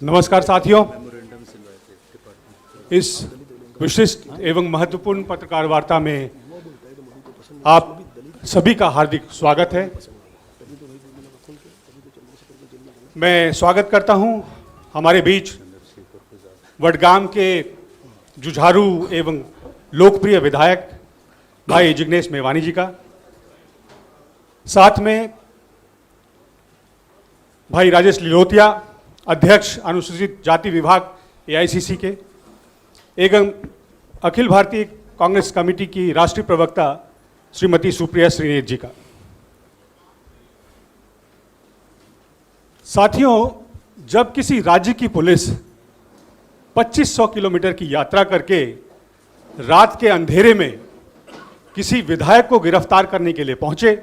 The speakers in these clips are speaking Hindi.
नमस्कार साथियों, इस विशिष्ट एवं महत्वपूर्ण पत्रकार वार्ता में आप सभी का हार्दिक स्वागत है। मैं स्वागत करता हूं हमारे बीच वडगाम के जुझारू एवं लोकप्रिय विधायक भाई जिग्नेश मेवानी जी का, साथ में भाई राजेश लिलोतिया, अध्यक्ष अनुसूचित जाति विभाग AICC के, एवं अखिल भारतीय कांग्रेस कमेटी की राष्ट्रीय प्रवक्ता श्रीमती सुप्रिया श्रीनेत जी का। साथियों, जब किसी राज्य की पुलिस 2500 किलोमीटर की यात्रा करके रात के अंधेरे में किसी विधायक को गिरफ्तार करने के लिए पहुंचे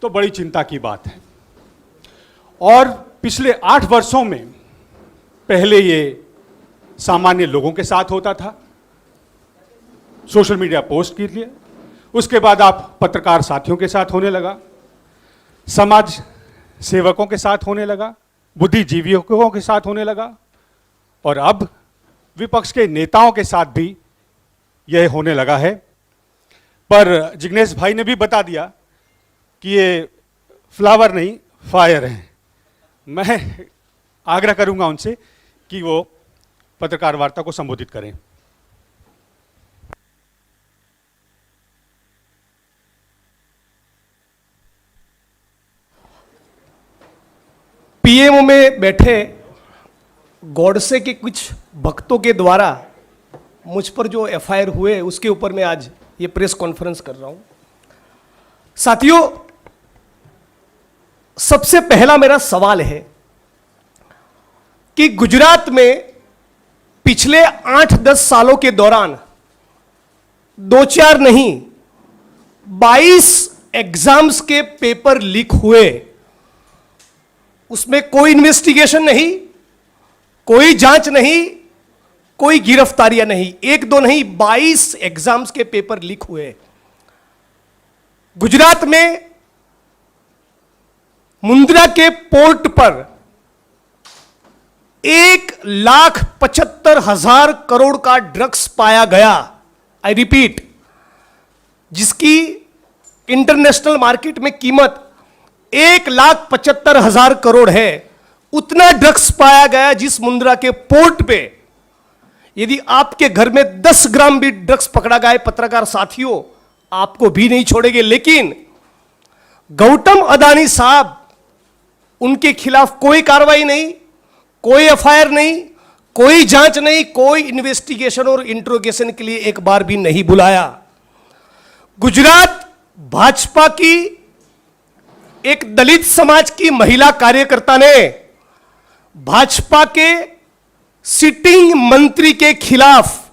तो बड़ी चिंता की बात है। और पिछले 8 वर्षों में पहले ये सामान्य लोगों के साथ होता था, सोशल मीडिया पोस्ट के लिए, उसके बाद आप पत्रकार साथियों के साथ होने लगा, समाज सेवकों के साथ होने लगा, बुद्धिजीवियों के साथ होने लगा, और अब विपक्ष के नेताओं के साथ भी यह होने लगा है। पर जिग्नेश भाई ने भी बता दिया कि ये फ्लावर नहीं फायर है। मैं आग्रह करूंगा उनसे कि वो पत्रकार वार्ता को संबोधित करें। पीएमओ में बैठे गॉडसे के कुछ भक्तों के द्वारा मुझ पर जो FIR हुए उसके ऊपर मैं आज ये प्रेस कॉन्फ्रेंस कर रहा हूं। साथियों, सबसे पहला मेरा सवाल है कि गुजरात में पिछले 8-10 सालों के दौरान 2-4 नहीं 22 एग्जाम्स के पेपर लीक हुए, उसमें कोई इन्वेस्टिगेशन नहीं, कोई जांच नहीं, कोई गिरफ्तारियां नहीं। 1-2 नहीं 22 एग्जाम्स के पेपर लीक हुए। गुजरात में मुंद्रा के पोर्ट पर 1,75,000 करोड़ का ड्रग्स पाया गया। आई रिपीट, जिसकी इंटरनेशनल मार्केट में कीमत 1,75,000 करोड़ है, उतना ड्रग्स पाया गया जिस मुंद्रा के पोर्ट पे। यदि आपके घर में 10 ग्राम भी ड्रग्स पकड़ा गया, पत्रकार साथियों, आपको भी नहीं छोड़ेंगे। लेकिन गौतम अदानी साहब, उनके खिलाफ कोई कार्रवाई नहीं, कोई FIR नहीं, कोई जांच नहीं, कोई इन्वेस्टिगेशन और इंट्रोगेशन के लिए एक बार भी नहीं बुलाया। गुजरात भाजपा की एक दलित समाज की महिला कार्यकर्ता ने भाजपा के सिटिंग मंत्री के खिलाफ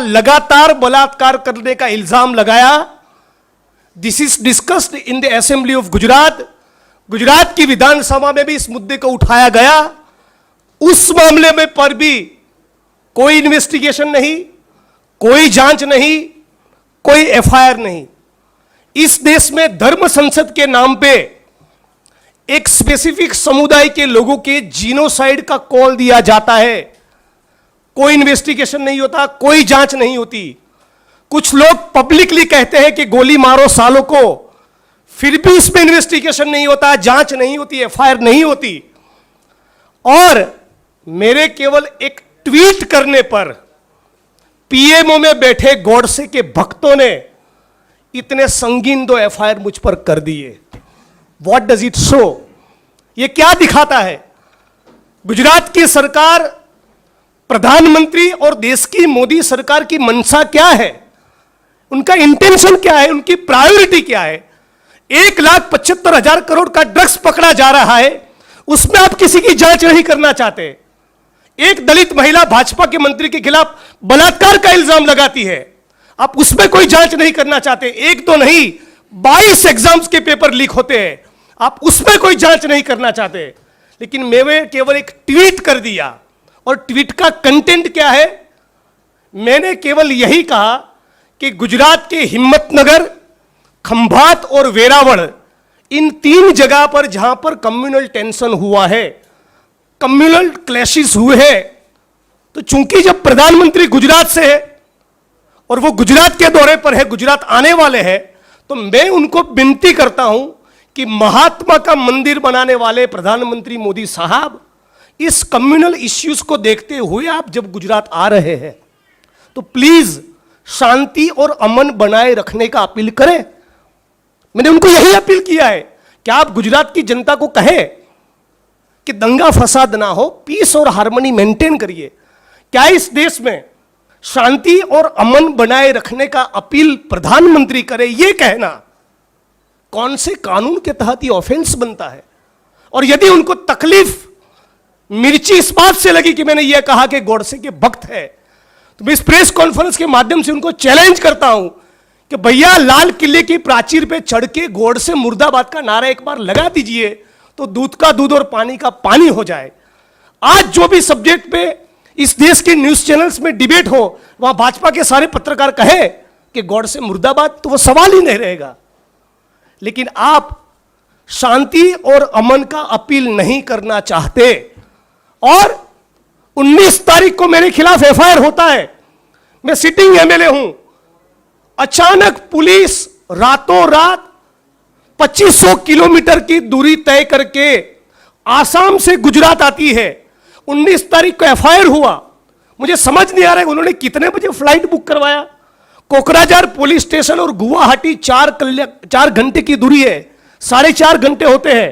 लगातार बलात्कार करने का इल्जाम लगाया। This is discussed in the assembly of Gujarat. Gujarat की विधानसभा में भी इस मुद्दे को उठाया गया। उस मामले में पर भी कोई इन्वेस्टिगेशन नहीं, कोई जांच नहीं, कोई FIR नहीं। इस देश में धर्म संसद के नाम पे एक स्पेसिफिक समुदाय के लोगों के जीनोसाइड का कॉल दिया जाता है, कोई इन्वेस्टिगेशन नहीं होता, कोई जांच नहीं होती। कुछ लोग पब्लिकली कहते हैं कि गोली मारो सालों को, फिर भी उसमें इन्वेस्टिगेशन नहीं होता, जांच नहीं होती, FIR नहीं होती। और मेरे केवल एक ट्वीट करने पर पीएमओ में बैठे गॉडसे के भक्तों ने इतने संगीन 2 FIR मुझ पर कर दिए। What does it show? ये क्या दिखाता है? गुजरात की सरकार, प्रधानमंत्री और देश की मोदी सरकार की मंशा क्या है, उनका इंटेंशन क्या है, उनकी प्रायोरिटी क्या है? 1,75,000 करोड़ का ड्रग्स पकड़ा जा रहा है, उसमें आप किसी की जांच नहीं करना चाहते। एक दलित महिला भाजपा के मंत्री के खिलाफ बलात्कार का इल्जाम लगाती है, आप उसमें कोई जांच नहीं करना चाहते। 1-2 नहीं 22 एग्जाम्स के पेपर लीक होते हैं, आप उसमें कोई जांच नहीं करना चाहते। लेकिन मैंने केवल एक ट्वीट कर दिया, और ट्वीट का कंटेंट क्या है? मैंने केवल यही कहा कि गुजरात के हिम्मतनगर, खंभात और वेरावल, इन 3 जगह पर जहां पर कम्युनल टेंशन हुआ है, कम्युनल क्लैशेस हुए हैं, तो चूंकि जब प्रधानमंत्री गुजरात से है और वो गुजरात के दौरे पर है, गुजरात आने वाले हैं, तो मैं उनको विनती करता हूं कि महात्मा का मंदिर बनाने वाले प्रधानमंत्री मोदी साहब, इस कम्युनल इश्यूज को देखते हुए आप जब गुजरात आ रहे हैं तो प्लीज शांति और अमन बनाए रखने का अपील करें। मैंने उनको यही अपील किया है कि आप गुजरात की जनता को कहें कि दंगा फसाद ना हो, पीस और हार्मनी मेंटेन करिए। क्या इस देश में शांति और अमन बनाए रखने का अपील प्रधानमंत्री करे, ये कहना कौन से कानून के तहत ये ऑफेंस बनता है? और यदि उनको तकलीफ मिर्ची इस बात से लगी कि मैंने ये कहा कि गोडसे के भक्त है, तो मैं इस प्रेस कॉन्फ्रेंस के माध्यम से उनको चैलेंज करता हूं कि भैया लाल किले की प्राचीर पे चढ़ के गोडसे मुर्दाबाद का नारा एक बार लगा दीजिए तो दूध का दूध और पानी का पानी हो जाए। आज जो भी सब्जेक्ट पे इस देश के न्यूज चैनल्स में डिबेट हो, वहां भाजपा के सारे पत्रकार कहे कि गोडसे मुर्दाबाद, तो वो सवाल ही नहीं रहेगा। लेकिन आप शांति और अमन का अपील नहीं करना चाहते और 19 तारीख को मेरे खिलाफ एफआईआर होता है, मैं सिटिंग एमएलए हूं, अचानक पुलिस रातों रात 2500 किलोमीटर की दूरी तय करके आसाम से गुजरात आती है। 19 तारीख को एफआईआर हुआ, मुझे समझ नहीं आ रहा है उन्होंने कितने बजे फ्लाइट बुक करवाया। कोकराझार पुलिस स्टेशन और गुवाहाटी 4 घंटे की दूरी है, 4.5 घंटे होते हैं।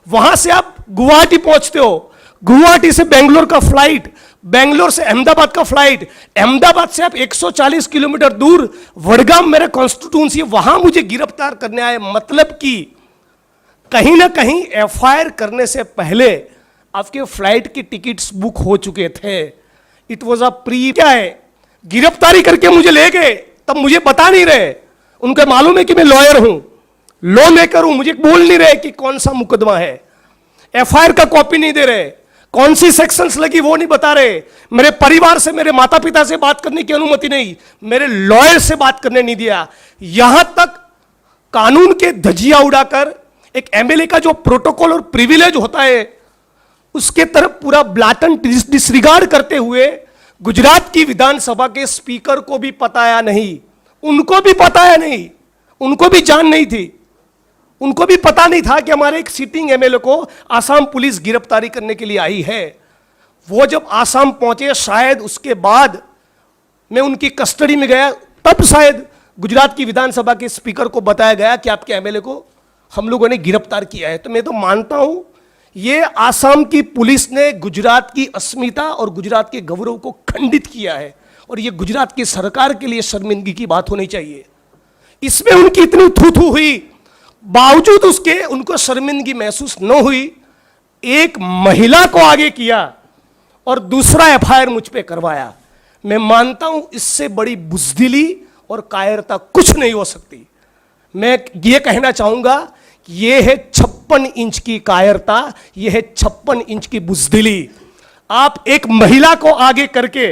वहां से आप गुवाहाटी पहुंचते हो, गुवाहाटी से बेंगलोर का फ्लाइट, बेंगलोर से अहमदाबाद का फ्लाइट, अहमदाबाद से आप 140 किलोमीटर दूर वडगाम मेरा कॉन्स्टिट्यूंसी, वहां मुझे गिरफ्तार करने आए। मतलब कि कहीं ना कहीं एफआईआर करने से पहले आपके फ्लाइट की टिकट्स बुक हो चुके थे। इट वॉज अ प्री, क्या है, गिरफ्तारी करके मुझे ले गए, तब मुझे बता नहीं रहे। उनको मालूम है कि मैं लॉयर हूं, लॉ मेकर हूं, मुझे बोल नहीं रहे कि कौन सा मुकदमा है। एफआईआर का कॉपी नहीं दे रहे, कौन सी सेक्शंस लगी वो नहीं बता रहे। मेरे परिवार से, मेरे माता पिता से बात करने की अनुमति नहीं, मेरे लॉयर से बात करने नहीं दिया। यहां तक कानून के धजिया उड़ाकर एक एमएलए का जो प्रोटोकॉल और प्रिविलेज होता है उसके तरफ पूरा ब्लाटंट डिसरिगार्ड करते हुए गुजरात की विधानसभा के स्पीकर को भी बताया नहीं, उनको भी बताया नहीं, उनको भी जान नहीं थी, उनको भी पता नहीं था कि हमारे एक सिटिंग एमएलए को आसाम पुलिस गिरफ्तारी करने के लिए आई है। वो जब आसाम पहुंचे, शायद उसके बाद मैं उनकी कस्टडी में गया, तब शायद गुजरात की विधानसभा के स्पीकर को बताया गया कि आपके एमएलए को हम लोगों ने गिरफ्तार किया है। तो मैं तो मानता हूं ये आसाम की पुलिस ने गुजरात की अस्मिता और गुजरात के गौरव को खंडित किया है और ये गुजरात की सरकार के लिए शर्मिंदगी की बात होनी चाहिए। इसमें उनकी इतनी थू हुई, बावजूद उसके उनको शर्मिंदगी महसूस न हुई। एक महिला को आगे किया और दूसरा एफआईआर मुझ पे करवाया। मैं मानता हूं इससे बड़ी बुजदिली और कायरता कुछ नहीं हो सकती। मैं ये कहना चाहूंगा कि ये है 56 इंच की कायरता, ये है 56 इंच की बुजदिली। आप एक महिला को आगे करके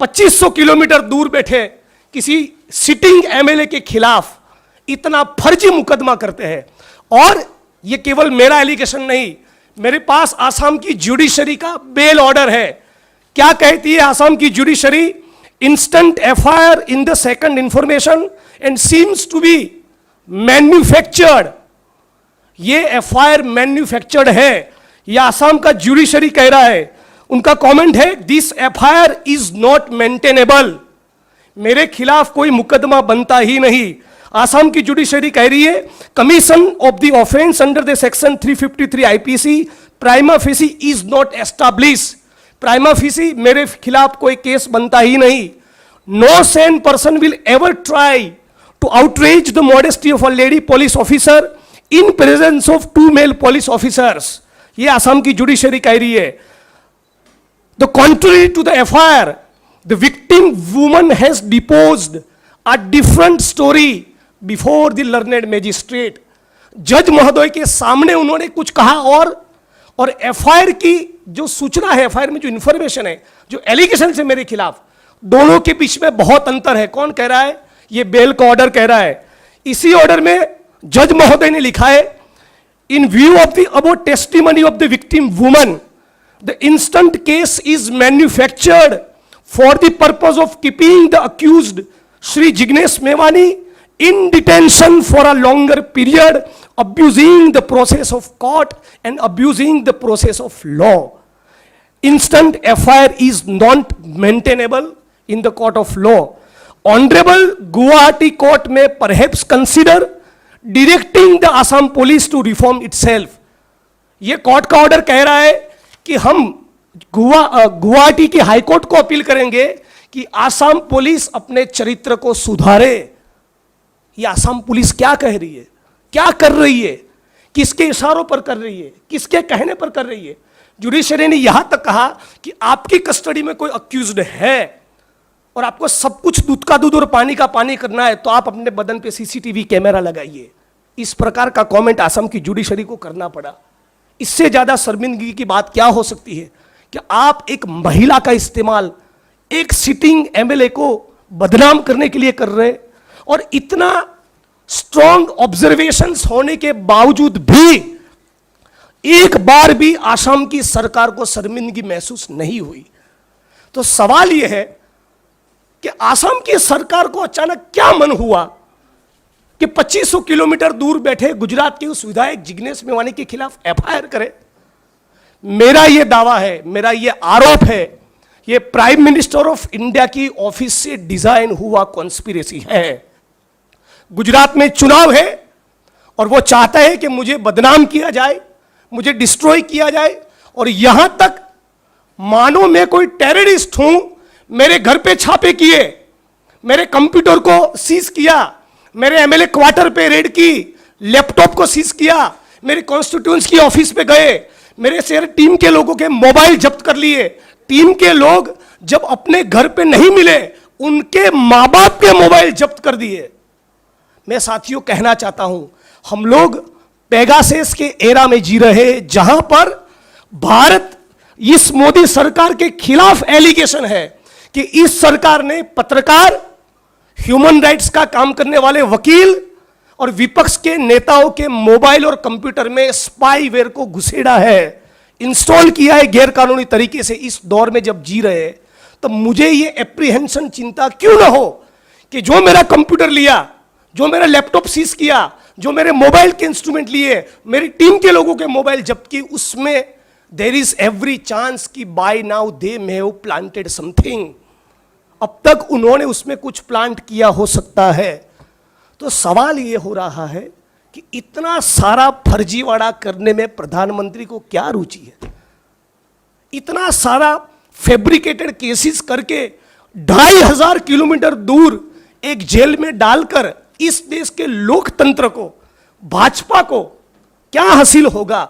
2500 किलोमीटर दूर बैठे किसी सिटिंग एमएलए के खिलाफ इतना फर्जी मुकदमा करते हैं। और ये केवल मेरा एलिगेशन नहीं, मेरे पास आसाम की जुडिशरी का बेल ऑर्डर है। क्या कहती है आसाम की judiciary? Instant FIR in the second information and seems to be manufactured. ये एफआईआर मैन्युफैक्चर्ड है, यह आसाम का जुडिशरी कह रहा है। उनका कमेंट है, this FIR is not maintainable. मेरे खिलाफ कोई मुकदमा बनता ही नहीं। आसाम की जुडिशरी कह रही है, commission of the offence under the section 353 IPC prima facie is not establish. Prima facie मेरे खिलाफ कोई केस बनता ही नहीं। No sane person will ever try to outrage the modesty of a lady police officer in presence of 2 male police officers. ये आसाम की जुडिशरी कह रही है। The contrary to the FIR, the victim woman has deposed a different story before the learned magistrate. जज महोदय के सामने उन्होंने कुछ कहा और एफआईआर की जो सूचना है, एफआईआर में जो इंफॉर्मेशन है, जो एलिगेशन है मेरे खिलाफ, दोनों के बीच में बहुत अंतर है। कौन कह रहा है? ये बेल का ऑर्डर कह रहा है। इसी ऑर्डर में जज महोदय ने लिखा है, इन view of the about testimony of the victim woman, the instant case is manufactured for the purpose of keeping the accused Shri Jignesh Mevani in detention for a longer period, abusing the process of court and abusing the process of law. Instant FIR is not maintainable in the court of law. Honorable Guwahati court may perhaps consider directing the Assam police to reform itself. ये कोर्ट का ऑर्डर कह रहा है कि हम गुवाहाटी की हाईकोर्ट को अपील करेंगे कि आसाम पुलिस अपने चरित्र को सुधारे। ये आसाम पुलिस क्या कह रही है, क्या कर रही है, किसके इशारों पर कर रही है, किसके कहने पर कर रही है? जुडिशरी ने यहां तक कहा कि आपकी कस्टडी में कोई अक्यूज्ड है और आपको सब कुछ दूध का दूध और पानी का पानी करना है तो आप अपने बदन पे सीसीटीवी कैमरा लगाइए। इस प्रकार का कमेंट आसाम की जुडिशरी को करना पड़ा। इससे ज्यादा शर्मिंदगी की बात क्या हो सकती है कि आप एक महिला का इस्तेमाल एक सिटिंग एमएलए को बदनाम करने के लिए कर रहे हैं, और इतना स्ट्रॉन्ग ऑब्जर्वेशंस होने के बावजूद भी एक बार भी आसाम की सरकार को शर्मिंदगी महसूस नहीं हुई। तो सवाल यह है कि आसाम की सरकार को अचानक क्या मन हुआ कि 2500 किलोमीटर दूर बैठे गुजरात के उस विधायक जिग्नेश मेवानी के खिलाफ एफआईआर करे। मेरा यह दावा है, मेरा यह आरोप है, यह प्राइम मिनिस्टर ऑफ इंडिया की ऑफिस से डिजाइन हुआ कॉन्स्पिरेसी है। गुजरात में चुनाव है और वो चाहता है कि मुझे बदनाम किया जाए, मुझे डिस्ट्रॉय किया जाए, और यहां तक मानो मैं कोई टेररिस्ट हूं। मेरे घर पे छापे किए, मेरे कंप्यूटर को सीज किया, मेरे एमएलए क्वार्टर पे रेड की, लैपटॉप को सीज किया, मेरे कॉन्स्टिट्यूएंसी की ऑफिस पे गए, मेरे शेयर टीम के लोगों के मोबाइल जब्त कर लिए। टीम के लोग जब अपने घर पे नहीं मिले, उनके मां बाप के मोबाइल जब्त कर दिए। मैं साथियों कहना चाहता हूं, हम लोग पेगासस के एरा में जी रहे, जहां पर भारत इस मोदी सरकार के खिलाफ एलिगेशन है कि इस सरकार ने पत्रकार, ह्यूमन राइट्स का काम करने वाले वकील और विपक्ष के नेताओं के मोबाइल और कंप्यूटर में स्पाईवेयर को घुसेड़ा है, इंस्टॉल किया है गैरकानूनी तरीके से। इस दौर में जब जी रहे हैं तो मुझे ये एप्रीहेंशन, चिंता क्यों ना हो कि जो मेरा कंप्यूटर लिया, जो मेरा लैपटॉप सीज किया, जो मेरे मोबाइल के इंस्ट्रूमेंट लिए, मेरी टीम के लोगों के मोबाइल जब्त की, उसमें देयर इज एवरी चांस कि by now they may have planted something. अब तक उन्होंने उसमें कुछ प्लांट किया हो सकता है। तो सवाल यह हो रहा है कि इतना सारा फर्जीवाड़ा करने में प्रधानमंत्री को क्या रुचि है? इतना सारा फैब्रिकेटेड केसेस करके 2500 किलोमीटर दूर एक जेल में डालकर इस देश के लोकतंत्र को, भाजपा को क्या हासिल होगा?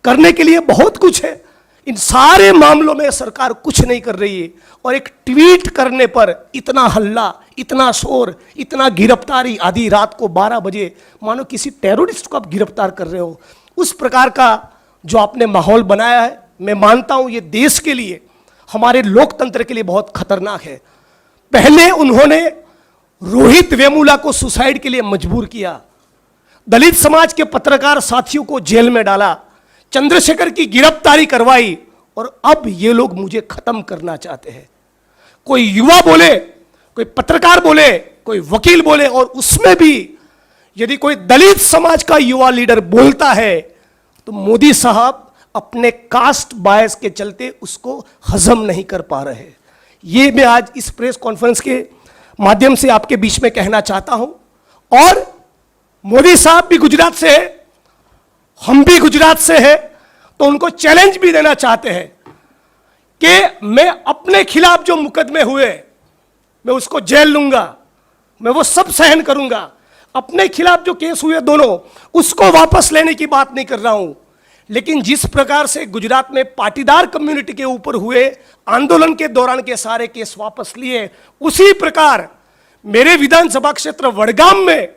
करने के लिए बहुत कुछ है। इन सारे मामलों में सरकार कुछ नहीं कर रही है, और एक ट्वीट करने पर इतना हल्ला, इतना शोर, इतना गिरफ्तारी, आधी रात को 12 बजे मानो किसी टेररिस्ट को आप गिरफ्तार कर रहे हो। उस प्रकार का जो आपने माहौल बनाया है, मैं मानता हूं ये देश के लिए, हमारे लोकतंत्र के लिए बहुत खतरनाक है। पहले उन्होंने रोहित वेमुला को सुसाइड के लिए मजबूर किया, दलित समाज के पत्रकार साथियों को जेल में डाला, चंद्रशेखर की गिरफ्तारी करवाई, और अब ये लोग मुझे खत्म करना चाहते हैं। कोई युवा बोले, कोई पत्रकार बोले, कोई वकील बोले, और उसमें भी यदि कोई दलित समाज का युवा लीडर बोलता है तो मोदी साहब अपने कास्ट बायस के चलते उसको हजम नहीं कर पा रहे। ये मैं आज इस प्रेस कॉन्फ्रेंस के माध्यम से आपके बीच में कहना चाहता हूं। और मोदी साहब भी गुजरात से है, हम भी गुजरात से है, तो उनको चैलेंज भी देना चाहते हैं कि मैं अपने खिलाफ जो मुकदमे हुए मैं उसको जेल लूंगा, मैं वो सब सहन करूंगा। अपने खिलाफ जो केस हुए दोनों, उसको वापस लेने की बात नहीं कर रहा हूं। लेकिन जिस प्रकार से गुजरात में पाटीदार कम्युनिटी के ऊपर हुए आंदोलन के दौरान के सारे केस वापस लिए, उसी प्रकार मेरे विधानसभा क्षेत्र वडगाम में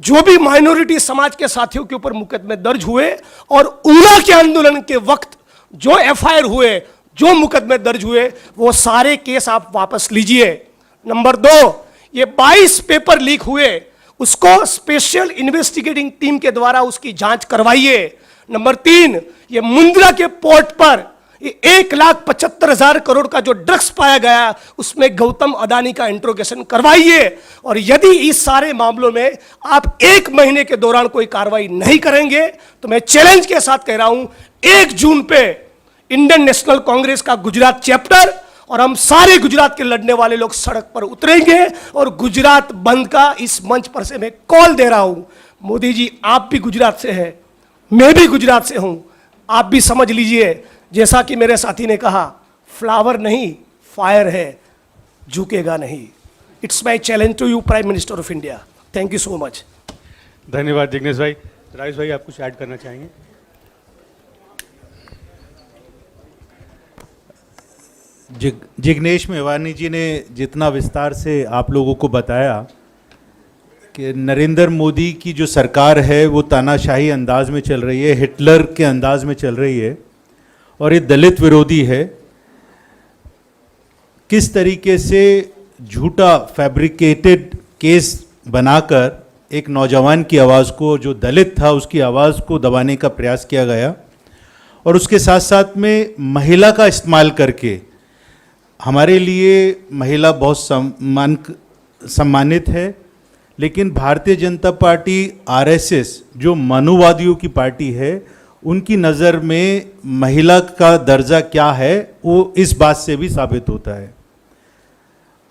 जो भी माइनॉरिटी समाज के साथियों के ऊपर मुकदमे दर्ज हुए और उना के आंदोलन के वक्त जो एफआईआर हुए, जो मुकदमे दर्ज हुए, वो सारे केस आप वापस लीजिए। नंबर 2, ये 22 पेपर लीक हुए, उसको स्पेशल इन्वेस्टिगेटिंग टीम के द्वारा उसकी जांच करवाइए। नंबर 3, ये मुंद्रा के पोर्ट पर ये 1,75,000 करोड़ का जो ड्रग्स पाया गया, उसमें गौतम अडानी का इंट्रोगेशन करवाइए। और यदि इस सारे मामलों में आप 1 महीने के दौरान कोई कार्रवाई नहीं करेंगे तो मैं चैलेंज के साथ कह रहा हूं, 1 जून पे इंडियन नेशनल कांग्रेस का गुजरात चैप्टर और हम सारे गुजरात के लड़ने वाले लोग सड़क पर उतरेंगे और गुजरात बंद का इस मंच पर से मैं कॉल दे रहा हूं। मोदी जी, आप भी गुजरात से हैं, मैं भी गुजरात से हूं, आप भी समझ लीजिए, जैसा कि मेरे साथी ने कहा, फ्लावर नहीं फायर है, झुकेगा नहीं। It's my challenge to you, prime minister of India. Thank you so much. धन्यवाद जिग्नेश भाई। राजेश भाई, आप कुछ ऐड करना चाहेंगे? जिग्नेश मेवानी जी ने जितना विस्तार से आप लोगों को बताया कि नरेंद्र मोदी की जो सरकार है वो तानाशाही अंदाज में चल रही है, हिटलर के अंदाज में चल रही है और ये दलित विरोधी है। किस तरीके से झूठा फैब्रिकेटेड केस बनाकर एक नौजवान की आवाज़ को, जो दलित था, उसकी आवाज़ को दबाने का प्रयास किया गया और उसके साथ साथ में महिला का इस्तेमाल करके, हमारे लिए महिला बहुत सम्मानित है, लेकिन भारतीय जनता पार्टी आरएसएस जो मनुवादियों की पार्टी है, उनकी नज़र में महिला का दर्जा क्या है वो इस बात से भी साबित होता है।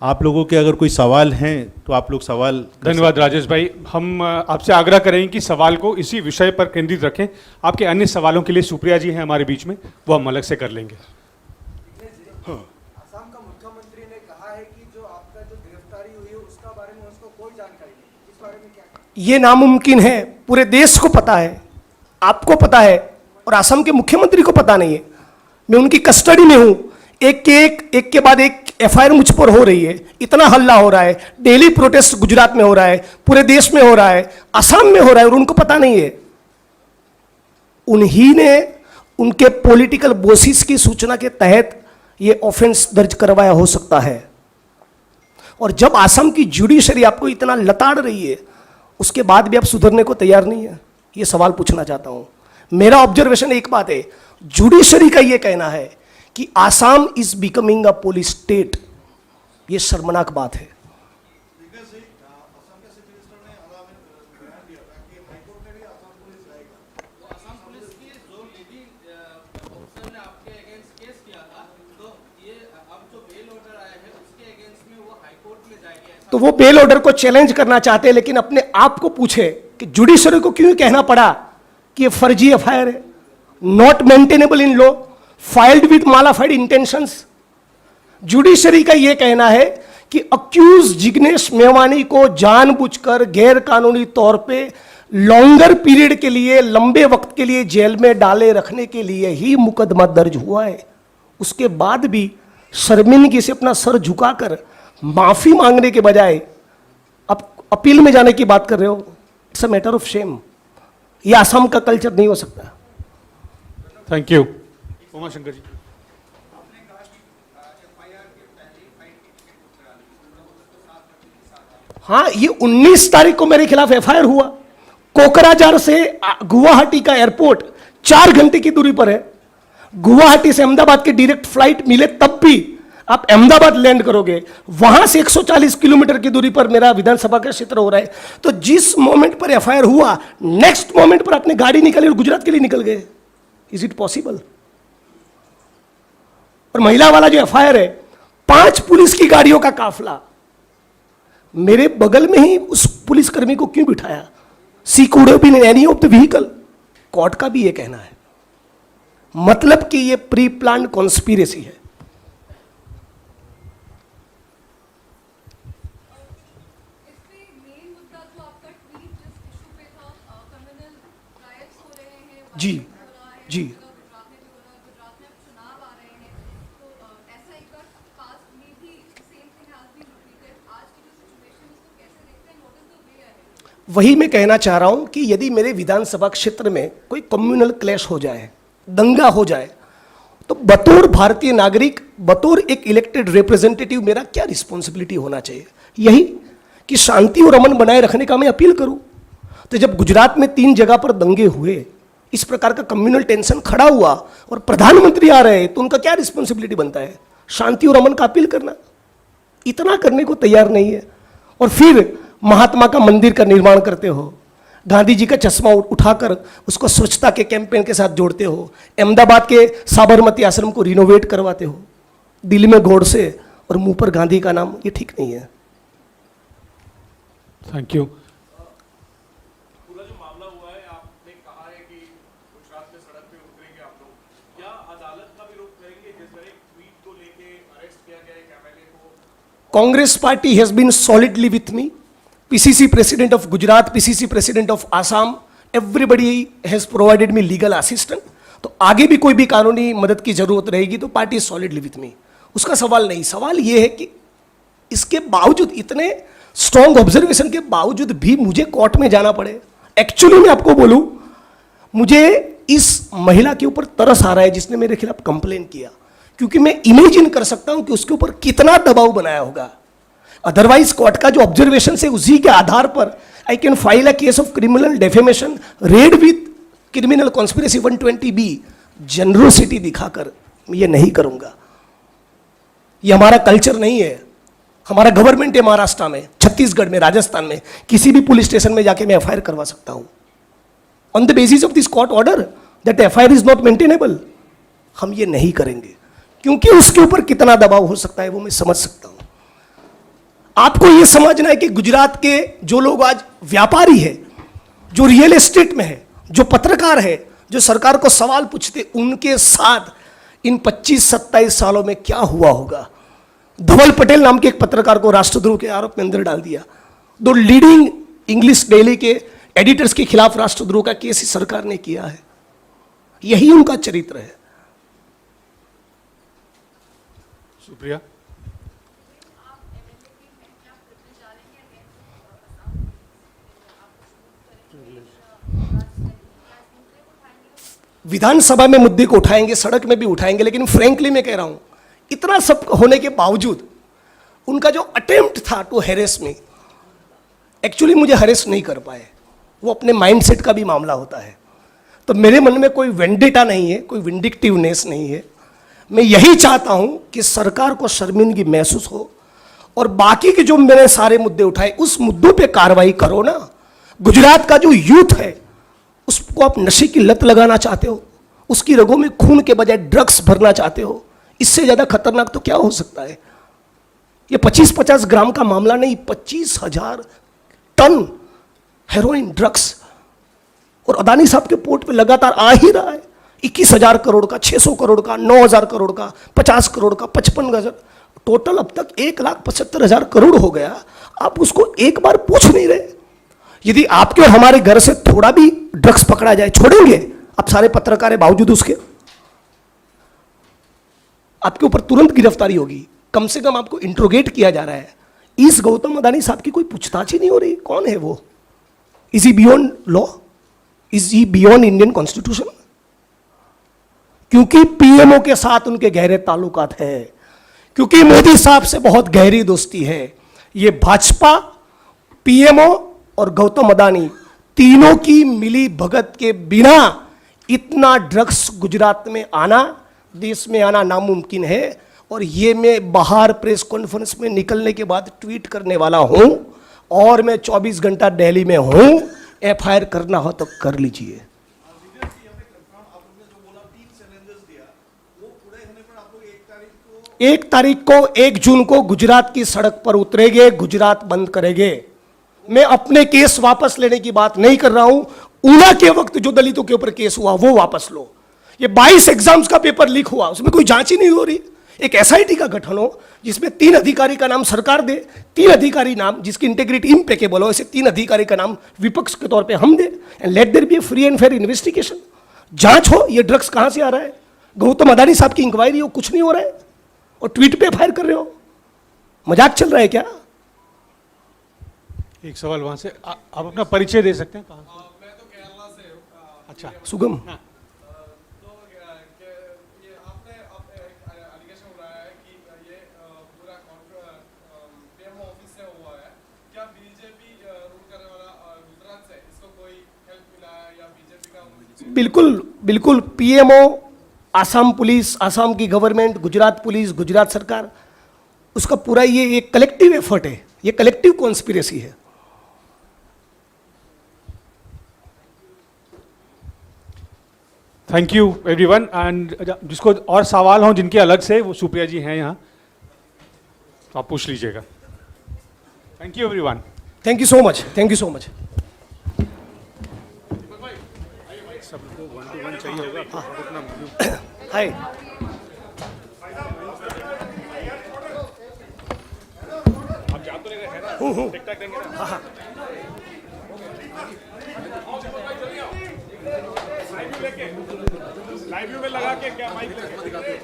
आप लोगों के अगर कोई सवाल हैं तो आप लोग सवाल। धन्यवाद राजेश भाई। हम आपसे आग्रह करेंगे कि सवाल को इसी विषय पर केंद्रित रखें। आपके अन्य सवालों के लिए सुप्रिया जी हैं हमारे बीच में, वो हम अलग से कर लेंगे। असम का मुख्यमंत्री ने कहा है कि जो आपका जो गिरफ्तारी हुई है उसका बारे में उसको कोई जानकारी नहीं, इस बारे में क्या? ये नामुमकिन है, पूरे देश को पता है, आपको पता है और असम के मुख्यमंत्री को पता नहीं है। मैं उनकी कस्टडी में हूं, एक के बाद एक एफआईआर मुझ पर हो रही है, इतना हल्ला हो रहा है, डेली प्रोटेस्ट गुजरात में हो रहा है, पूरे देश में हो रहा है, असम में हो रहा है और उनको पता नहीं है। उन्हीं ने उनके पॉलिटिकल बोसिस की सूचना के तहत ये ऑफेंस दर्ज करवाया हो सकता है। और जब असम की जुडिशरी आपको इतना लताड़ रही है, उसके बाद भी आप सुधरने को तैयार नहीं है, ये सवाल पूछना चाहता हूं। मेरा ऑब्जर्वेशन एक बात है, जुडिशरी का ये कहना है कि Assam is becoming a police state, ये शर्मनाक बात है। तो वो बेल ऑर्डर को चैलेंज करना चाहते हैं, लेकिन अपने आप को पूछे कि जुडिशरी को क्यों कहना पड़ा कि ये फर्जी एफआईआर है, not maintainable in law, filed with mala fide intentions. Judiciary का यह कहना है कि अक्यूज जिग्नेश मेवानी को जानबूझकर गैर कानूनी तौर पे लॉन्गर पीरियड के लिए, लंबे वक्त के लिए जेल में डाले रखने के लिए ही मुकदमा दर्ज हुआ है। उसके बाद भी शर्मिंदगी से अपना सर झुकाकर माफी मांगने के बजाय अब अपील में जाने की बात कर रहे हो। It's a matter of shame. ये असम का कल्चर नहीं हो सकता। Thank you. उमाशंकर जी। हाँ, ये 19 तारीख को मेरे खिलाफ एफआईआर हुआ। कोकराझार से गुवाहाटी का एयरपोर्ट 4 घंटे की दूरी पर है। गुवाहाटी से अहमदाबाद के डायरेक्ट फ्लाइट मिले तब भी आप अहमदाबाद लैंड करोगे, वहां से 140 किलोमीटर की दूरी पर मेरा विधानसभा का क्षेत्र हो रहा है। तो जिस मोमेंट पर एफआईआर हुआ, नेक्स्ट मोमेंट पर आपने गाड़ी निकाली और गुजरात के लिए निकल गए। Is it possible? और महिला वाला जो एफआईआर है, 5 पुलिस की गाड़ियों का काफला, मेरे बगल में ही उस पुलिसकर्मी को क्यों बिठाया? She could have been in any of the vehicle. Court का भी ये कहना है, मतलब कि ये प्री प्लान कॉन्स्पिरेसी है। जी जी वही मैं कहना चाह रहा हूं कि यदि मेरे विधानसभा क्षेत्र में कोई कम्युनल क्लैश हो जाए, दंगा हो जाए, तो बतौर भारतीय नागरिक, बतौर एक इलेक्टेड रिप्रेजेंटेटिव मेरा क्या रिस्पॉन्सिबिलिटी होना चाहिए? यही कि शांति और अमन बनाए रखने का मैं अपील करूं। तो जब गुजरात में 3 जगह पर दंगे हुए, इस प्रकार का कम्युनल टेंशन खड़ा हुआ और प्रधानमंत्री आ रहे हैं, तो उनका क्या रिस्पॉन्सिबिलिटी बनता है? शांति और अमन का अपील करना। इतना करने को तैयार नहीं है। और फिर महात्मा का मंदिर का निर्माण करते हो, गांधी जी का चश्मा उठाकर उसको स्वच्छता के कैंपेन के साथ जोड़ते हो, अहमदाबाद के साबरमती आश्रम को रिनोवेट करवाते हो, दिल्ली में गोडसे और मुंह पर गांधी का नाम, ये ठीक नहीं है। Thank you. पूरा जो मामला हुआ है, आपने कहा है कि गुजरात में सड़क पे उतरेंगे आप लोग, क्या अदालत का भी रुख करेंगे? जिस तरह एक ट्वीट को लेके अरेस्ट किया गया एक एमएलए को। Congress party has been solidly with me. PCC president of Gujarat, PCC president of Assam, everybody has provided me legal assistance. तो आगे भी कोई भी कानूनी मदद की जरूरत रहेगी तो पार्टी सॉलिडली विथ मी, उसका सवाल नहीं। सवाल ये है कि इसके बावजूद, इतने स्ट्रॉन्ग ऑब्जर्वेशन के बावजूद भी मुझे कोर्ट में जाना पड़े। एक्चुअली मैं आपको बोलूं, मुझे इस महिला के ऊपर तरस आ रहा है जिसने मेरे खिलाफ कंप्लेन किया, क्योंकि मैं इमेजिन कर सकता हूं कि उसके ऊपर कितना दबाव बनाया होगा। अदरवाइज कोर्ट का जो ऑब्जर्वेशन है उसी के आधार पर I can file a case of criminal defamation red with criminal conspiracy 120B। Generosity दिखाकर मैं ये नहीं करूंगा, ये हमारा कल्चर नहीं है। हमारा गवर्नमेंट है महाराष्ट्र में, छत्तीसगढ़ में, राजस्थान में, किसी भी पुलिस स्टेशन में जाके मैं एफआईआर करवा सकता हूं on the basis of this court order that FIR is not maintainable. हम ये नहीं करेंगे, क्योंकि उसके ऊपर कितना दबाव हो सकता है वो मैं समझ सकता हूं। आपको यह समझना है कि गुजरात के जो लोग आज व्यापारी है, जो रियल एस्टेट में है, जो पत्रकार है, जो सरकार को सवाल पूछते, उनके साथ इन 25-27 सालों में क्या हुआ होगा। धवल पटेल नाम के एक पत्रकार को राष्ट्रद्रोह के आरोप में अंदर डाल दिया। 2 लीडिंग इंग्लिश डेली के एडिटर्स के खिलाफ राष्ट्रद्रोह का केस सरकार ने किया है। यही उनका चरित्र है। सुप्रिया। विधानसभा में मुद्दे को उठाएंगे, सड़क में भी उठाएंगे, लेकिन फ्रैंकली मैं कह रहा हूं, इतना सब होने के बावजूद उनका जो अटेम्प्ट था टू हैरेस मी, एक्चुअली मुझे हैरेस नहीं कर पाए। वो अपने माइंडसेट का भी मामला होता है। तो मेरे मन में कोई वेंडेटा नहीं है, कोई विंडिक्टिवनेस नहीं है। मैं यही चाहता हूं कि सरकार को शर्मिंदगी महसूस हो, और बाकी के जो मैंने सारे मुद्दे उठाए उस मुद्दों पे कार्रवाई करो ना। गुजरात का जो यूथ है उसको आप नशे की लत लगाना चाहते हो, उसकी रगों में खून के बजाय ड्रग्स भरना चाहते हो, इससे ज्यादा खतरनाक तो क्या हो सकता है। ये 25-50 ग्राम का मामला नहीं, 25,000 टन हेरोइन ड्रग्स, और अदानी साहब के पोर्ट पे लगातार आ ही रहा है। 21,000 करोड़ का, 600 करोड़ का, 9,000 करोड़ का, 50 करोड़ का, 55,000, टोटल अब तक 1,75,000 करोड़ हो गया। आप उसको एक बार पूछ नहीं रहे। यदि आपके और हमारे घर से थोड़ा भी ड्रग्स पकड़ा जाए, छोड़ेंगे आप सारे पत्रकार है, बावजूद उसके आपके ऊपर तुरंत गिरफ्तारी होगी। कम से कम आपको इंट्रोगेट किया जा रहा है। इस गौतम अदानी साहब की कोई पूछताछ ही नहीं हो रही। कौन है वो? Is he beyond law? Is he beyond Indian constitution? क्योंकि पीएमओ के साथ उनके गहरे ताल्लुकात है, क्योंकि मोदी साहब से बहुत गहरी दोस्ती है। ये भाजपा, पीएमओ और गौतम अदानी तीनों की मिली भगत के बिना इतना ड्रग्स गुजरात में आना, देश में आना नामुमकिन है। और ये मैं बाहर प्रेस कॉन्फ्रेंस में निकलने के बाद ट्वीट करने वाला हूं, और मैं 24 घंटा दिल्ली में हूं। एफआईआर करना हो तो कर लीजिए। 1 जून को गुजरात की सड़क पर उतरेंगे, गुजरात बंद करेंगे। मैं अपने केस वापस लेने की बात नहीं कर रहा हूं। ऊना के वक्त जो दलितों के ऊपर केस हुआ वो वापस लो। ये 22 एग्जाम्स का पेपर लीक हुआ, उसमें कोई जांच ही नहीं हो रही। एक एसआईटी का गठन हो जिसमें 3 अधिकारी का नाम सरकार दे, 3 अधिकारी नाम जिसकी इंटेग्रिटी इम्पेकेबल हो, ऐसे 3 अधिकारी का नाम विपक्ष के तौर पे हम दे, and let there be a free and fair investigation. जांच हो ये ड्रग्स कहां से आ रहा है। गौतम अदानी साहब की इंक्वायरी हो, कुछ नहीं हो रहा है, और ट्वीट पे फायर कर रहे हो। मजाक चल रहा है क्या? एक सवाल वहां से, आप अपना परिचय दे सकते हैं? कहाँ से? मैं तो केरला से हूँ। अच्छा, सुगम, तो ये आपने एलिगेशन उठाया है कि ये पूरा पीएमओ ऑफिस से हुआ है। क्या बिल्कुल बिल्कुल पीएमओ, आसाम पुलिस, आसाम की गवर्नमेंट, गुजरात पुलिस, गुजरात सरकार, उसका पूरा ये एक कलेक्टिव एफर्ट है, ये कलेक्टिव कॉन्स्पिरेसी है। Thank you everyone. एंड जिसको और सवाल हों जिनके अलग से, वो सुप्रिया जी हैं यहाँ, तो आप पूछ लीजिएगा। Thank you everyone. Thank you so much, thank you so much. सबको 1 to 1 चाहिए होगा। हाय, आप जा तो लेंगे, है ना? टिक टैक देंगे ना? लाइव व्यू में लगा के क्या माइक लेके